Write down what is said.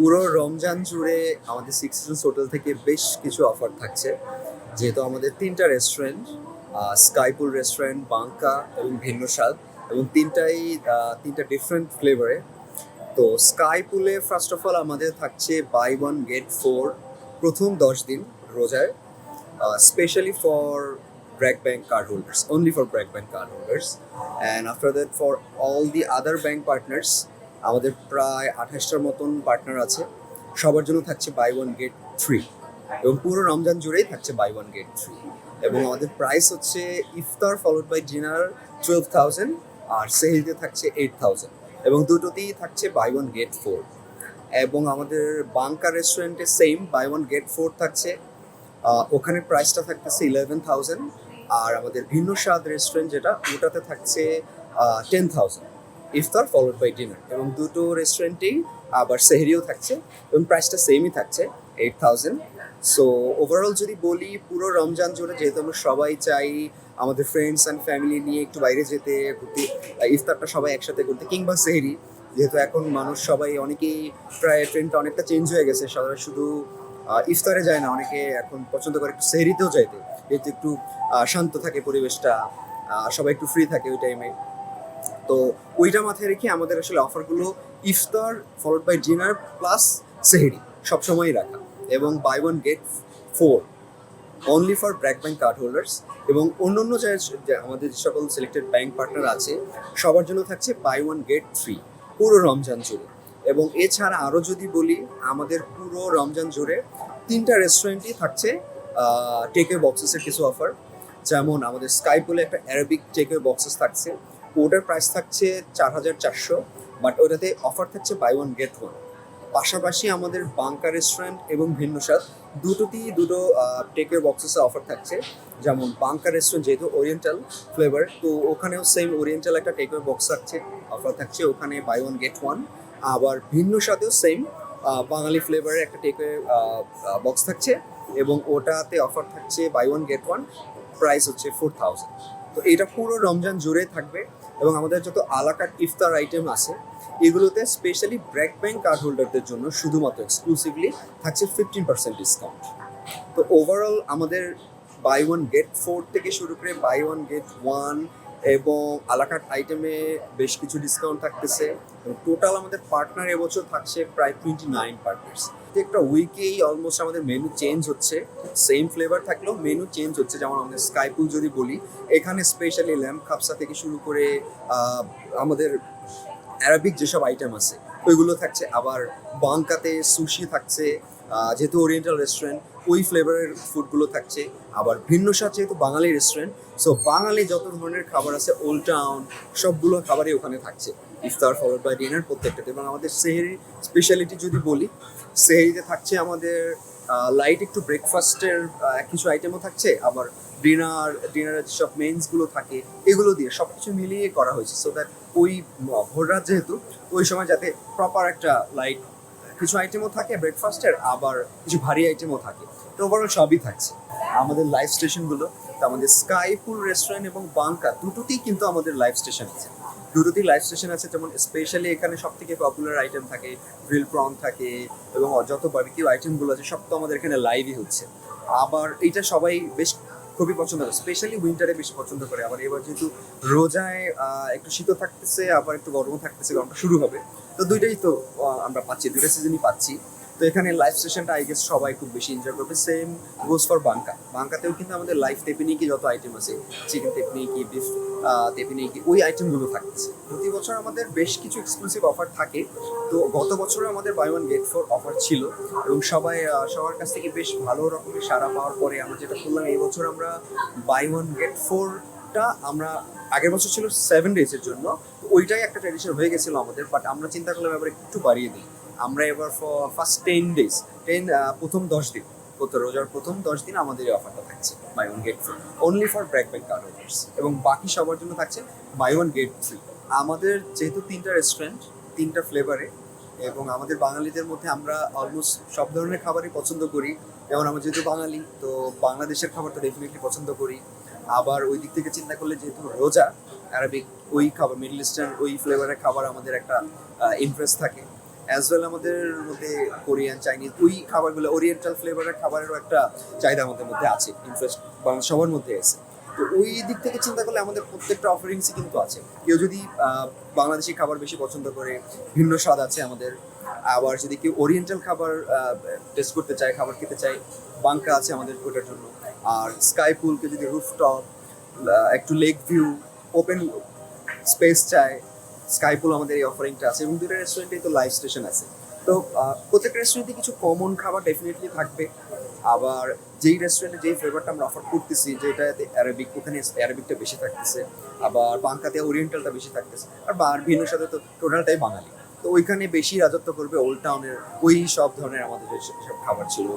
পুরো রমজান জুড়ে আমাদের সিক্স সিজনস হোটেল থেকে বেশ কিছু অফার থাকছে। যেহেতু আমাদের তিনটা রেস্টুরেন্ট, স্কাইপুল রেস্টুরেন্ট, বাঙ্কা এবং ভিন্ন স্বাদ, এবং তিনটা ডিফারেন্ট ফ্লেভারে। তো স্কাইপুলে ফার্স্ট অফ অল আমাদের থাকছে বাই ওয়ান গেট ফোর প্রথম 10 দিন রোজায়, specially for Bragg Bank cardholders, only for Bragg Bank cardholders. And after that, for all the other bank partners, আমাদের প্রায় 28টার মতন পার্টনার আছে, সবার জন্য থাকছে বাই ওয়ান গেট থ্রি, এবং পুরো রমজান জুড়েই থাকছে বাই ওয়ান গেট থ্রি। এবং আমাদের প্রাইস হচ্ছে ইফতার ফলোড বাই ডিনার 12,000, আর সেহরিতে থাকছে 8,000, এবং দুটোতেই থাকছে বাই ওয়ান গেট ফোর। এবং আমাদের বাঙ্কা রেস্টুরেন্টে same buy one get four থাকছে, ওখানে প্রাইসটা থাকতেছে 11,000। আর আমাদের ভিন্ন স্বাদ রেস্টুরেন্ট ওটাতে থাকছে 10,000 ইফতার ফলোড বাই ডিনার, এবং দুটো রেস্টুরেন্টেই আবার সেহরিও থাকছে এবং প্রাইসটা সেমই থাকছে 8,000। সো ওভারঅল যদি বলি, পুরো রমজান জুড়ে যেহেতু আমরা সবাই চাই আমাদের ফ্রেন্ডস অ্যান্ড ফ্যামিলি নিয়ে একটু বাইরে যেতে, ঘুরতে, ইফতারটা সবাই একসাথে করতে, কিংবা সেহরি, যেহেতু এখন মানুষ সবাই অনেকেই প্রায় ট্রেন্ডটা অনেকটা চেঞ্জ হয়ে গেছে, সবাই শুধু ইফতারে যায় না, অনেকে এখন পছন্দ করে একটু সেহরিতেও যাইতে, যেহেতু একটু শান্ত থাকে পরিবেশটা, সবাই একটু ফ্রি থাকে ওই টাইমে। তো ওইটা মাথায় রেখে আমাদের আসলে অফারগুলো ইফতার ফলোড বাই ডিনার প্লাস সেহরি সবসময়ই রাখা, এবং buy one get four only for BRAC bank card holders. এবং অন্য যে আমাদের যে সকল সিলেক্টেড ব্যাংক পার্টনার আছে, সবার জন্য থাকছে বাই ওয়ান গেট থ্রি পুরো রমজান জুড়ে। এবং এছাড়া আরও যদি বলি, আমাদের পুরো রমজান জুড়ে তিনটা রেস্টুরেন্টই থাকছে টেকওয়ে বক্সেসের কিছু অফার। যেমন আমাদের স্কাইপুলে একটা অ্যারাবিক টেকওয়ে বক্সেস থাকছে, ওটার প্রাইস থাকছে 4,400, বাট ওটাতে অফার থাকছে বাই ওয়ান গেট ওয়ান। পাশাপাশি আমাদের বাঙ্কা রেস্টুরেন্ট এবং ভিন্ন স্বাদ দুটোতেই দুটো টেকওয়ে বক্সেসে অফার থাকছে। যেমন বাঙ্কা রেস্টুরেন্ট যেহেতু ওরিয়েন্টাল ফ্লেভার, তো ওখানেও সেম ওরিয়েন্টাল একটা টেকওয়ে বক্স থাকছে, অফার থাকছে ওখানে বাই ওয়ান গেট ওয়ান। আবার ভিন্ন স্বাদেও সেম বাঙালি ফ্লেভারের একটা টেকওয়ে বক্স থাকছে, এবং ওটাতে অফার থাকছে buy one get one, price হচ্ছে 4,000। তো এটা পুরো রমজান জুড়ে থাকবে। এবং আমাদের যত আলাকাট ইফতার আইটেম আছে, এগুলোতে স্পেশালি ব্র্যাক ব্যাংক কার্ড হোল্ডারদের জন্য শুধুমাত্র এক্সক্লুসিভলি থাকছে 15% ডিসকাউন্ট। তো ওভারঅল আমাদের বাই ওয়ান গেট ফোর থেকে শুরু করে বাই ওয়ান গেট ওয়ান এবং আলাকাট আইটেমে বেশ কিছু ডিসকাউন্ট থাকতেছে। এবং টোটাল আমাদের পার্টনার এবছর থাকছে প্রায় 29 পার্টনার্স। প্রত্যেকটা উইকেই অলমোস্ট আমাদের মেনু চেঞ্জ হচ্ছে, সেম ফ্লেভার থাকলেও মেনু চেঞ্জ হচ্ছে। যেমন আমাদের স্কাইপুল যদি বলি, এখানে স্পেশালি ল্যাম্প খাপসা থেকে শুরু করে আমাদের অ্যারাবিক যেসব আইটেম আছে ওইগুলো থাকছে। আবার বাঙ্কাতে সুশি থাকছে, যেহেতু ওরিয়েন্টাল রেস্টুরেন্ট ওই ফ্লেভারের ফুডগুলো থাকছে। আবার ভিন্ন স্বাদ যেহেতু বাঙালি রেস্টুরেন্ট, সো বাঙালি যত ধরনের খাবার আছে ওল্ড টাউন সবগুলো খাবারই ওখানে থাকছে, ইফতার ফলোড বাই ডিনার প্রত্যেকটাতে। এবং আমাদের সেহরি স্পেশালিটি যদি বলি, সেহরিতে থাকছে আমাদের লাইট একটু ব্রেকফাস্টের কিছু আইটেমও থাকছে। আবার ডিনারের যেসব মেইনসগুলো থাকে এগুলো দিয়ে সব কিছু মিলিয়ে করা হয়েছে, সো দ্যাট ওই ভোররাত যেহেতু, ওই সময় যাতে প্রপার একটা লাইট কিছু আইটেমও থাকে ব্রেকফাস্টের, আবার কিছু ভারী আইটেমও থাকে। তো ওভারঅল সবই থাকছে। আমাদের লাইভ স্টেশনগুলো, তো আমাদের স্কাইপুল রেস্টুরেন্ট এবং বাঙ্কা দুটোতেই কিন্তু আমাদের লাইভ স্টেশন আছে, দুটোতেই লাইভ স্টেশন আছে। যেমন স্পেশালি এখানে সব থেকে পপুলার আইটেম থাকে গ্রিল প্রন থাকে, এবং যত বারবিকিউ আইটেমগুলো আছে সব তো আমাদের এখানে লাইভই হচ্ছে। আবার এইটা সবাই বেশ খুবই পছন্দ করে, স্পেশালি উইন্টারে বেশি পছন্দ করে। আবার এবার যেহেতু রোজায় একটু শীত থাকতেছে, আবার একটু গরমও থাকতেছে, গরমটা শুরু হবে, তো দুইটাই তো আমরা পাচ্ছি, দুইটা সিজনই পাচ্ছি। তো এখানে লাইভ স্টেশনটা আই গেস সবাই খুব বেশি এনজয় করবে। সেম গোজ ফর বাঙ্কাতেও কিন্তু আমাদের লাইভ তেপিনিকি যত আইটেম আছে, চিকেন তেপিনিকি, বিফ তেপিনিকি, ওই আইটেমগুলো থাকছে। প্রতি বছর আমাদের বেশ কিছু এক্সক্লুসিভ অফার থাকে। তো গত বছরও আমাদের buy one get four offer ছিল, এবং সবার কাছ থেকে বেশ ভালো রকমের সাড়া পাওয়ার পরে আমরা যেটা করলাম, এই বছর আমরা বাই ওয়ান গেট ফোরটা আমরা, আগের বছর ছিল 7 ডেজের জন্য, তো ওইটাই একটা ট্র্যাডিশন হয়ে গেছিলো আমাদের, বাট আমরা চিন্তা করলাম এবার একটু বাড়িয়ে দিই। আমরা এবার ফার্স্ট 10 ডেজ, প্রথম 10 দিন, রোজার প্রথম 10 দিন আমাদের এই অফারটা থাকছে buy one get free, only for BRAC bank card holders. এবং বাকি সবার জন্য থাকছে বাই ওয়ান গেট ফ্রি। আমাদের যেহেতু তিনটা রেস্টুরেন্ট, তিনটা ফ্লেভারে, এবং আমাদের বাঙালিদের মধ্যে আমরা অলমোস্ট সব ধরনের খাবারই পছন্দ করি। যেমন আমরা যেহেতু বাঙালি, তো বাংলাদেশের খাবারটা ডেফিনেটলি পছন্দ করি। আবার ওই দিক থেকে চিন্তা করলে যেহেতু রোজা, অ্যারাবিক ওই খাবার, মিডল ইস্টার্ন ওই ফ্লেভারের খাবার আমাদের একটা ইন্টারেস্ট থাকে। অ্যাজ ওয়েল আমাদের মধ্যে কোরিয়ান চাইনিজ ওই খাবারগুলো ওরিয়েন্টাল ফ্লেভারের খাবারেরও একটা চাহিদা আমাদের মধ্যে আছে, ইন্টারেস্ট সবার মধ্যে আছে। তো ওই দিক থেকে চিন্তা করলে আমাদের প্রত্যেকটা অফারিংসই কিন্তু আছে। কেউ যদি বাংলাদেশি খাবার বেশি পছন্দ করে, ভিন্ন স্বাদ আছে আমাদের। আবার যদি কেউ ওরিয়েন্টাল খাবার টেস্ট করতে চায়, খাবার খেতে চায়, বাঙ্কা আছে আমাদের ওটার জন্য। আর স্কাই পুলকে যদি রুফটপ, একটু লেক ভিউ, ওপেন স্পেস চায়, স্কাই পুল আমাদের এই অফারিংটা আছে। এবং দুটো রেস্টুরেন্টেই তো লাইভ স্টেশন আছে। তো প্রত্যেক রেস্টুরেন্টে কিছু কমন খাবার ডেফিনেটলি থাকবে। আবার যেই রেস্টুরেন্টে যেই ফ্লেভারটা আমরা অফার করতেছি, যেটাতে অ্যারাবিক, ওখানে অ্যারাবিকটা বেশি থাকতেছে। আবার বাঙ্কাতে ওরিয়েন্টালটা বেশি থাকতেছে। আর ভিন্নর সাথে তো টোটালটাই বাঙালি। তো ওইখানে বেশি রাজত্ব করবে ওল্ড টাউনের ওই সব ধরনের আমাদের যেসব খাবার ছিল।